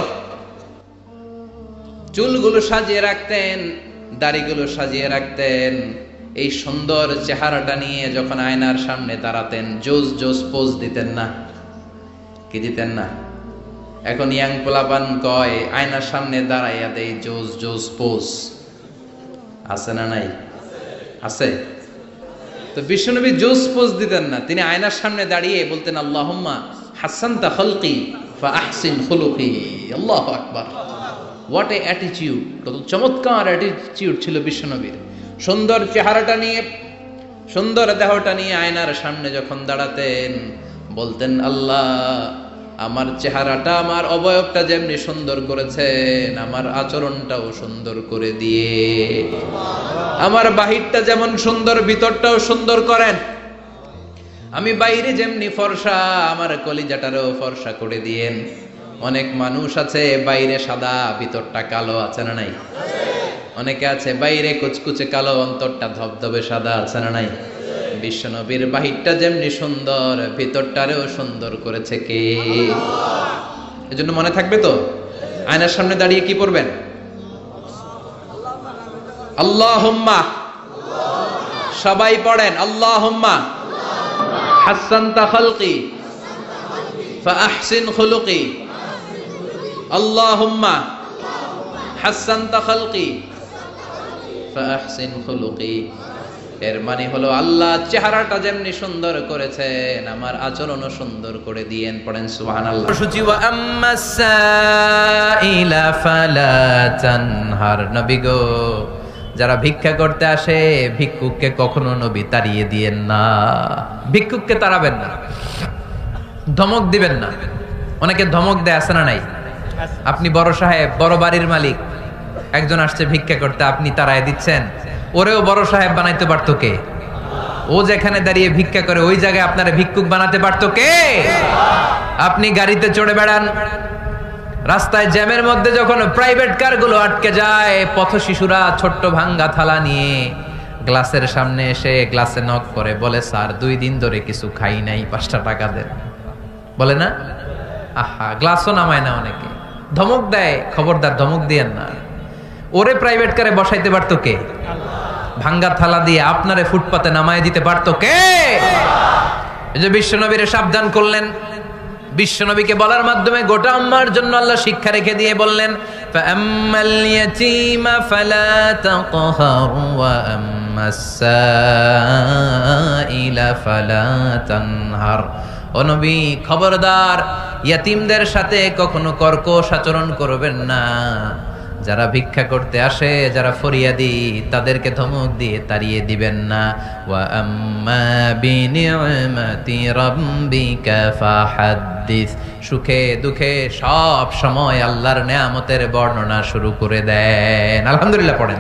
চুলগুলো সাজিয়ে রাখতেন, দাড়িগুলো সাজিয়ে রাখতেন। এই সুন্দর চেহারাটা নিয়ে যখন আয়নার সামনে দাঁড়াতেন, জোস জোস পোজ দিতেন না? কি দিতেন না? এখন ইয়াং পোলাপান কয় আয়নার সামনে দাঁড়াইয়া দেই জোস জোস পোজ। আছে না নাই? আছে। তো বিশ্বনবী জোস পোজ দিতেন না, তিনি আয়নার সামনে দাঁড়িয়ে বলতেন, আল্লাহুম্মা হাসানতা খালকি ফা আহসিন খুলুকি। আল্লাহু আকবার। What a attitude! কত চমৎকার অ্যাটিটিউড ছিল বিশ্বনবীর। সুন্দর চেহারাটা নিয়ে, সুন্দর দেহটা নিয়ে আয়নার সামনে যখন দাঁড়াতেন, বলতেন, আল্লাহ আমার চেহারাটা, আমার অবয়বটা যেমনি সুন্দর করেছেন, আমার আচরণটাও সুন্দর করে দিয়ে, আমার বাহিরটা যেমন সুন্দর, ভিতরটাও সুন্দর করেন। আমি বাইরে যেমনি ফর্সা, আমার কলিজাটারও ফর্সা করে দিয়েন। অনেক মানুষ আছে বাইরে সাদা, ভিতরটা কালো, আছে না নাই? অনেকে আছে বাইরে কুচকুচে কালো, অন্তরটা ধবধবে সাদা, আছে না নাই? বিশ্বনবীর বাহিরটা যেমনি সুন্দর, ভিতরটারেও সুন্দর করেছে কে? এজন্য মনে থাকবে তো, আয়নার সামনে দাঁড়িয়ে কি পড়বেন? আল্লাহুম্মা, সবাই পড়েন আল্লাহুম্মা হাসানতা খালকি ফাআহসিন খুলুকি। আল্লাহুম্মা হাসানতা খালকি ফাআহসিন খুলুকি। এর মানে হলো আল্লাহ চেহারাটা যেমনি সুন্দর করেছেন, আমার আচরণও সুন্দর করে দিয়েন। পড়েন সুবহানাল্লাহ। সুচি ওয়া আম্মাস সাইলা ফালা তানহার। নবী গো, যারা ভিক্ষা করতে আসে, ভিক্ষুককে কখনো নবী তাড়িয়ে দিয়েন না। ভিক্ষুককে তাড়াবেন না, ধমক দিবেন না। অনেকে ধমক দেয়, আছে না নাই? আপনি বড় সাহেব, বড় বাড়ির মালিক, একজন আসছে ভিক্ষা করতে, আপনি তাড়ায় দিচ্ছেন। ওরেও বড় সাহেব বানাইতে পারতো কে? ও যেখানে দাঁড়িয়ে ভিক্ষা করে ওই জায়গায় আপনারা ভিক্ষুক বানাতে পারতো কে? আপনি গাড়িতে চড়ে বেড়ান, রাস্তায় জ্যামের মধ্যে যখন প্রাইভেট কারগুলো আটকে যায়, পথ শিশুরা ছোট্ট ভাঙ্গা থালা নিয়ে গ্লাসের সামনে এসে গ্লাসে নক করে, বলে স্যার 2 দিন ধরে কিছু খাই নাই, 5টা টাকা দেন। বলে না? আহা, গ্লাসও নামায় না অনেকে, ধমক দেয়। খবরদার, ধমক দিয়েন না। ওরে প্রাইভেট কারে বসাইতে পারতো কে? ভাঙ্গা থালা দিয়ে আপনারে ফুটপাতে নামায় দিতে পারতো কে? এই যে বিশ্বনবীরে সাবধান করলেন, বিশ্বনবীকে বলার মাধ্যমে গোটা উম্মার জন্য আল্লাহ শিক্ষা রেখে দিয়ে বললেন, ফাআম্মাল ইয়াতীমা ফালা তাকহার ওয়া আম্মাস সাইলা ফালা তানহার। ও নবী, খবরদার, ইয়াতীমদের সাথে কখনো কর্কশ আচরণ করবেন না। যারা ভিক্ষা করতে আসে, যারা ফরিয়াদি, তাদেরকে ধমক দিয়ে তাড়িয়ে দিবেন না। ওয়া আম্মা বিনি'মাতি রাব্বিকা ফাহাদ্দিস। সুখে দুঃখে সব সময় আল্লাহর নেয়ামতের বর্ণনা শুরু করে দেন। আলহামদুলিল্লাহ পড়েন।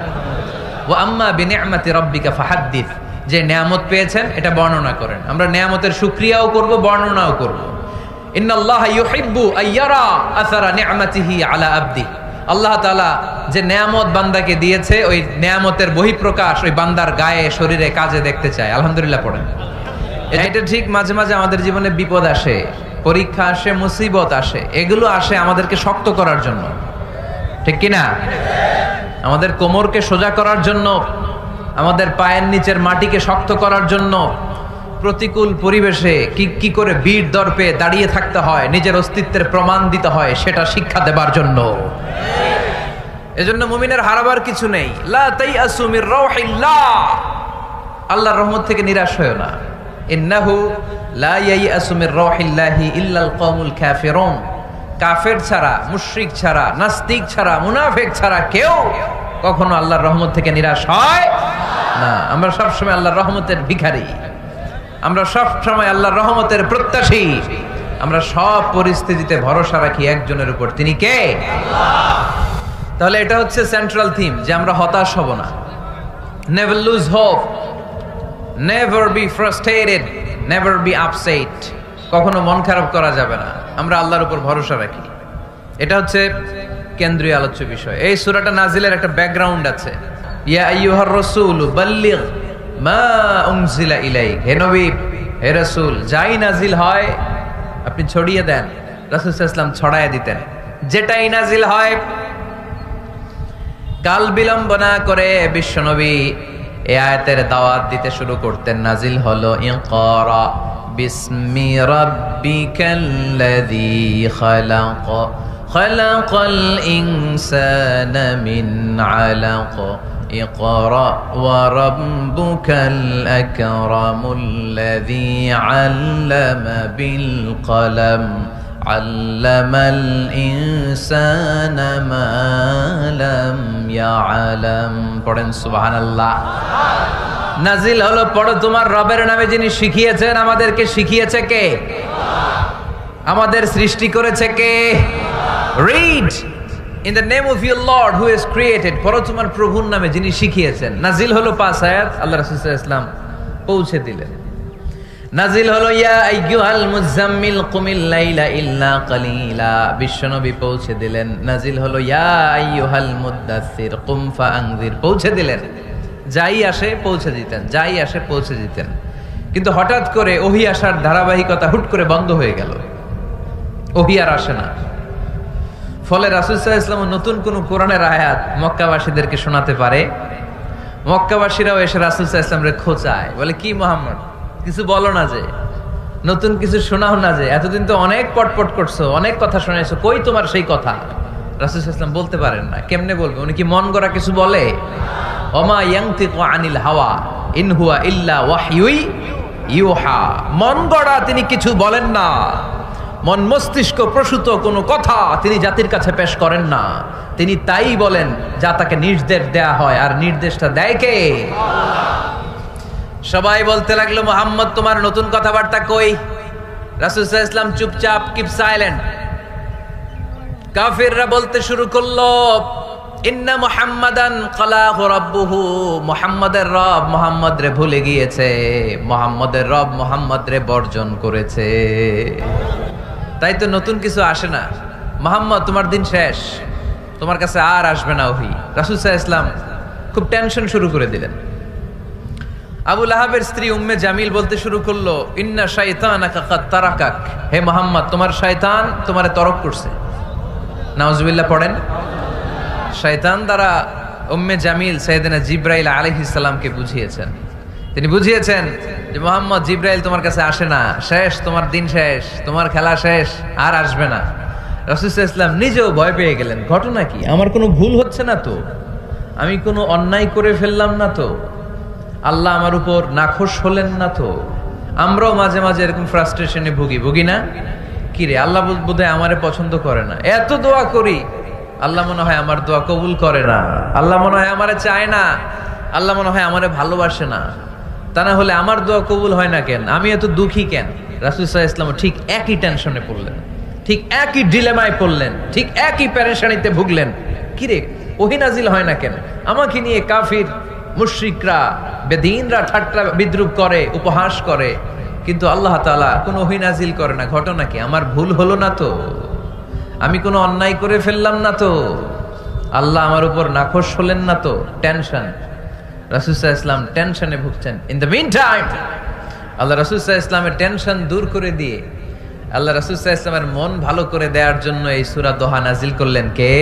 ওয়া আম্মা বিনি'মাতি রাব্বিকা ফাহাদ্দিস। যে নেয়ামত পেয়েছেন এটা বর্ণনা করেন। আমরা নেয়ামতের শুকরিয়াও করব, বর্ণনাও করব। ইন্নাল্লাহা ইউহিব্বু আইয়ারা আসারা নি'মাতিহি আলা আবদি। আল্লাহ তাআলা যে নেয়ামত বান্দাকে দিয়েছে, ওই নেয়ামতের বহিঃপ্রকাশ ওই বান্দার গায়ে, শরীরে, কাজে দেখতে চায়। আলহামদুলিল্লাহ পড়েন। এটা ঠিক মাঝে মাঝে আমাদের জীবনে বিপদ আসে, পরীক্ষা আসে, মুসিবত আসে, এগুলো আসে আমাদেরকে শক্ত করার জন্য, ঠিক কিনা? আমাদের কোমরকে সোজা করার জন্য, আমাদের পায়ের নিচের মাটিকে শক্ত করার জন্য, প্রতিকূল পরিবেশে কি করে বীর দর্পে দাঁড়িয়ে থাকতে হয়, নিজের অস্তিত্বের প্রমাণ দিতে হয়, সেটা শিক্ষা দেবার জন্য। এজন্য মুমিনের হারাবার কিছু নেই। লা তাইয়াসু মির রাউহিল্লাহ। আল্লাহর রহমত থেকে নিরাশ হয়ো না। ইন্নাহু লা ইয়াইয়াসু মির রাউহিল্লাহি ইল্লাল কওমুল কাফিরুন। কাফের ছাড়া, মুশরিক ছাড়া, নাস্তিক ছাড়া, মুনাফিক ছাড়া কেউ কখনো আল্লাহর রহমত থেকে নিরাশ হয় না। আমরা সব সময় আল্লাহর রহমতের ভিখারি, আমরা সব সময় আল্লাহর রহমতের প্রত্যাশী। আমরা সব পরিস্থিতিতে ভরসা রাখি একজনের উপর, তিনি কে? আল্লাহ। তাহলে এটা হচ্ছে সেন্ট্রাল থিম, যে আমরা হতাশ হব না। Never lose hope, never be frustrated, never be upset. কখনো মন খারাপ করা যাবে না, আমরা আল্লাহর উপর ভরসা রাখি। এটা হচ্ছে কেন্দ্রীয় আলোচ্য বিষয়। এই সূরাটা নাজিলের একটা ব্যাকগ্রাউন্ড আছে। ইয়া আইয়ুহার রাসূল বাল্লিগ মা উনজিলা ইলাইক। হে নবী, হে রাসূল, যাই নাজিল হয় আপনি ছড়িয়ে দেন। রাসূল সাল্লাল্লাহু আলাইহি ওয়াসাল্লাম ছড়ায় দিতেন। যেটাই নাজিল হয়, কাল বিলম্ব না করে বিশ্বনবী এই আয়াতের দাওয়াত দিতে শুরু করতেন। নাজিল হলো ইকরা বিসমি রাব্বিকাল্লাযী খালাক খালাকাল ইনসানা মিন আলাক ইকরা ওয়া রাব্বুকাল আকরামুল্লাযী আল্লামা বিল কলম আল্লামাল ইনসানা মা লাম ইয়ালাম। পড়েন সুবহানাল্লাহ। নাজিল হলো, পড়ো তোমার রবের নামে যিনি শিখিয়েছেন, আমাদেরকে শিখিয়েছে কে? আমাদের সৃষ্টি করেছে কে? Read in the name of your lord who has created. পড়ো তোমার প্রভুর নামে যিনি শিখিয়েছেন। নাজিল হলো 5 আয়াত, আল্লাহ রাসূল সাল্লাল্লাহু আলাইহি ওয়াসাল্লাম পৌঁছে দিলেন। নাজিল হলো ইয়া আইয়ুহাল মুজাম্মিল কুমিল লাইলা ইল্লা কালিলা, বিশ্বনবী পৌঁছে দিলেন। নাজিল হলো ইয়া আইয়ুহাল মুদ্দাসসির কুম ফাআনজির, পৌঁছে দিলেন। যাই আসে পৌঁছে দিতেন, যাই আসে পৌঁছে দিতেন। কিন্তু হঠাৎ করে ওহী আসার ধারাবাহিকতা হুট করে বন্ধ হয়ে গেল, ওহী আর আসে না। ফলে রাসূল সাল্লাল্লাহু আলাইহি ওয়াসাল্লাম নতুন কোন কোরআনের আয়াত মক্কাবাসীদেরকে শোনাতে পারে? মক্কাবাসীরাও এসে রাসূল সাল্লাল্লাহু আলাইহি ওয়াসাল্লামকে খোঁচায়, বলে কি মুহাম্মদ কিছু বলো না, যে নতুন কিছু শোনাও না, যে এতদিন তো অনেক পটপট করছো, অনেক কথা শোনাইছো, কই তোমার সেই কথা? রাসূল সাল্লাল্লাহু আলাইহি ওয়াসাল্লাম বলতে পারেন না। কেমনে বলবে? উনি কি মন গড়া কিছু বলে? ওমা ইয়ানতিকু আনিল হাওয়া ইন হুয়া ইল্লা ওয়াহয়ুই ইউহা, মন গড়া তিনি কিছু বলেন না, মন মস্তিষ্ক প্রসূত কোনো কথা তিনি জাতির কাছে পেশ করেন না। তিনি তাই বলেন যা তাকে নির্দেশ দেয়া হয়, আর নির্দেশটা দেয় কে? সবাই বলতে লাগলো মুহাম্মদ তোমার নতুন কথাবার্তা কই? রাসূল সাল্লাল্লাহু আলাইহি ওয়াসাল্লাম চুপচাপ, কিপ সাইলেন্ট। কাফিররা বলতে শুরু করলো ইন্না মুহাম্মাদান ক্বালাহু রাব্বুহু, মুহাম্মাদের রব মুহাম্মদ রে ভুলে গিয়েছে, মুহাম্মাদের রব মুহাম্মদ রে বর্জন করেছে। তাই তো নতুন কিছু আসে না। মুহাম্মদ তোমার দিন শেষ, তোমার কাছে আর আসবে না ওহী। রাসূল সাল্লাল্লাহু আলাইহি ওয়াসাল্লাম খুব টেনশন শুরু করে দিলেন। আবু লাহাবের স্ত্রী উম্মে জামিল বলতে শুরু করলো ইন্না শাইতানাকা কাদ তারাকাক, হে মুহাম্মদ তোমার শয়তান তোমারে তরক করছে। নাউজুবিল্লাহ পড়েন। শয়তান দ্বারা উম্মে জামিল সাইয়েদনা জিবরাইল আলাইহিস সালামকে বুঝিয়েছেন। তিনি বুঝিয়েছেন যে মুহাম্মদ জিবরাইল তোমার কাছে আসে না, শেষ, তোমার দিন শেষ, তোমার খেলা শেষ, আর আসবে না। রাসূল সাল্লাল্লাহু আলাইহি ওয়াসাল্লাম নিজেও ভয় পেয়ে গেলেন। ঘটনা কি? আমার কোনো ভুল হচ্ছে না তো? আমি কোনো অন্যায় করে ফেললাম না তো? আল্লাহ আমার উপর নাখোশ হলেন না তো? আমরাও মাঝে মাঝে এরকম ফ্রাস্ট্রেশনে ভুগি না? কি রে, আল্লাহ বোধহয় আমারে পছন্দ করে না, এত দোয়া করি, আল্লাহ মনে হয় আমার দোয়া কবুল করে না, আল্লাহ মনে হয় আমারে চায় না, আল্লাহ মনে হয় আমারে ভালোবাসে না। তা না হলে আমার দোয়া কবুল হয় না কেন? আমি এত দুঃখী কেন? রাসূল সাল্লাল্লাহু আলাইহি ওয়াসাল্লাম ঠিক একই টেনশনে পড়লেন, ঠিক একই ডিলেমায় পড়লেন, ঠিক একই পেরেশানিতে ভুগলেন। কি রে, ওহী নাজিল হয় না কেন? আমাকে নিয়ে কাফির মুশরিকরা বেদিনরা ঠাট্টা বিদ্রুপ করে, উপহাস করে, কিন্তু আল্লাহ তাআলা কোনো ওহী নাজিল করে না। ঘটনা কি? আমার ভুল হলো না তো? আমি কোনো অন্যায় করে ফেললাম না তো? আল্লাহ আমার উপর নাখোশ হলেন না তো? টেনশন। রাসূল সাল্লাল্লাহু আলাইহি ওয়াসাল্লাম টেনশনে ভুগছেন। ইন দ্য মিন টাইম আল্লাহ রাসূল সাল্লাল্লাহু আলাইহি ওয়াসাল্লামের টেনশন দূর করে দিয়ে, আল্লাহ রাসূল সাল্লাল্লাহু আলাইহি ওয়াসাল্লামের মন ভালো করে দেওয়ার জন্য এই সূরা দোহা নাজিল করলেন কে?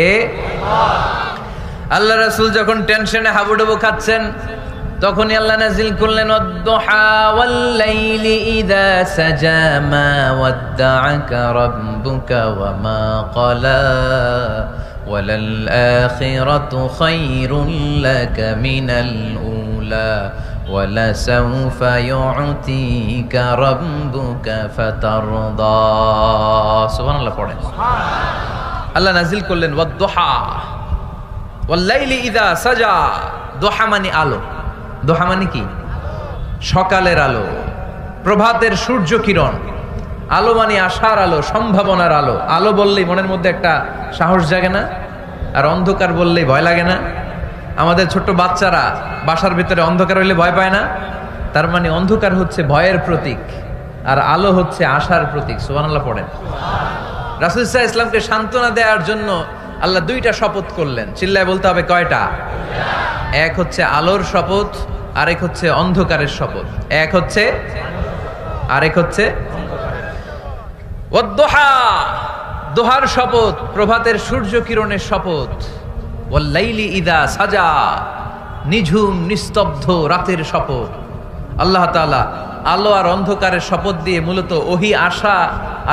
আল্লাহ রাসূল যখন টেনশনে হাবুডুবু খাচ্ছেন, তখনই আল্লাহ নাজিল করলেন ওয়াদ-দুহা ওয়াল-লাইলি ইযা সাজা মা ওয়াদ্দাআকা রাব্বুকা ওয়া মা ক্বালা ওয়ালাল আখিরাতু খায়রুল লাকা মিনাল উলা ওয়ালাসাউফা ইউ'তিকা রাব্বুকা ফাতারদা। সুবহানাল্লাহ পড়েন। আল্লাহ নাজিল করলেন ওয়াদ-দুহা ওয়াল-লাইলি ইযা সাজা। দুহা মানে আলো। দোহা মানে কি? সকালের আলো, প্রভাতের সূর্য কিরণ। আলো মানে আশার আলো, সম্ভাবনার আলো। আলো বললেই মনের মধ্যে একটা সাহস জাগে না? আর অন্ধকার বললেই ভয় লাগে না? আমাদের ছোট্ট বাচ্চারা বাসার ভিতরে অন্ধকার হইলে ভয় পায় না? তার মানে অন্ধকার হচ্ছে ভয়ের প্রতীক, আর আলো হচ্ছে আশার প্রতীক। সুবহানাল্লাহ পড়েন। রাসূল সাল্লাল্লাহু আলাইহি ওয়াসাল্লামকে সান্ত্বনা দেওয়ার জন্য আল্লাহ দুইটা শপথ করলেন। চিল্লায় বলতে হবে কয়টা? এক হচ্ছে আলোর শপথ, আরেক হচ্ছে অন্ধকারের শপথ। এক হচ্ছে, আরেক হচ্ছে ওয়াদ-দুহা, দোহার শপথ, প্রভাতের সূর্য কিরণের শপথ। ওয়াল-লাইলি ইযা সাজা, নিঝুম নিস্তব্ধ রাতের শপথ। আল্লাহ তাআলা আলো আর অন্ধকারের শপথ দিয়ে মূলত ওহী আশা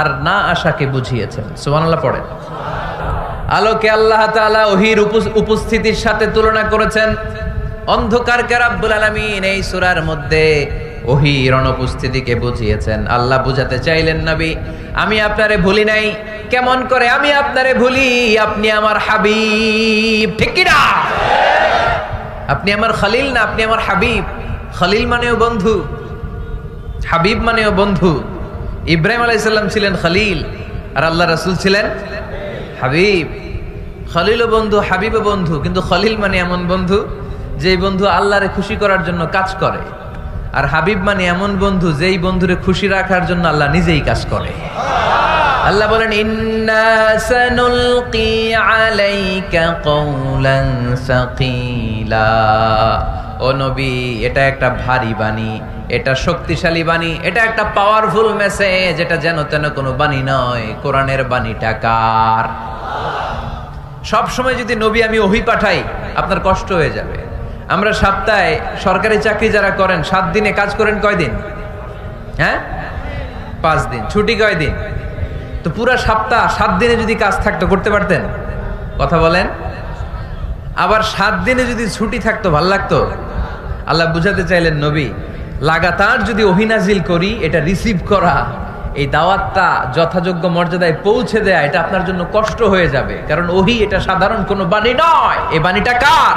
আর না আশাকে বুঝিয়েছেন। সুবহানাল্লাহ পড়েন। আলোকে আল্লাহ তাআলা ওহীর উপস্থিতির সাথে তুলনা করেছেন। অন্ধকারকে রাব্বুল আলামিন এই সূরার মধ্যে ওহীর অনুপস্থিতিকে বুঝিয়েছেন। আল্লাহ বুঝাতে চাইলেন, নবী আমি আপনারে ভুলি নাই। কেমন করে আমি আপনারে ভুলি? আপনি আমার হাবিব, ঠিক কি না? আপনি আমার খলিল না, আপনি আমার হাবিব। খলিল মানেও বন্ধু, হাবিব মানেও বন্ধু। ইব্রাহিম আলাইহিস সালাম ছিলেন খলিল, আর আল্লাহ রাসূল ছিলেন হাবিব। খলিলও বন্ধু, হাবিবও বন্ধু, কিন্তু খলিল মানে এমন বন্ধু যেই বন্ধু আল্লাহরে খুশি করার জন্য কাজ করে, আর হাবিব মানে এমন বন্ধু যেই বন্ধুরে খুশি রাখার জন্য আল্লাহ নিজেই কাজ করে। আল্লাহ বলেন, ইন্না সানুলকি আলাইকা কওলান সাকিলা। ও নবী, এটা একটা ভারী বাণী, এটা শক্তিশালী বাণী, এটা একটা পাওয়ারফুল মেসেজ, এটা যেন তেন কোনো বাণী নয়। কোরআনের বাণীটা কার? সব সময় যদি নবী আমি ওহী পাঠাই, আপনার কষ্ট হয়ে যাবে। আমরা সপ্তাহে সরকারি চাকরি যারা করেন 7 দিনে কাজ করেন কয়দিন? হ্যাঁ, 5 দিন। ছুটি কয়দিন? তো পুরা সপ্তাহ 7 দিনে যদি কাজ থাকতো করতে পারতেন? কথা বলেন। আবার 7 দিনে যদি ছুটি থাকতো ভাল লাগতো? আল্লাহ বুঝাতে চাইলেন, নবী লাগাতার যদি ওহী নাজিল করি, এটা রিসিভ করা, এই দাওয়াতটা যথাযোগ্য মর্যাদায় পৌঁছে দেয়া, এটা আপনার জন্য কষ্ট হয়ে যাবে। কারণ ওহী এটা সাধারণ কোনো বাণী নয়, এই বাণীটা কার?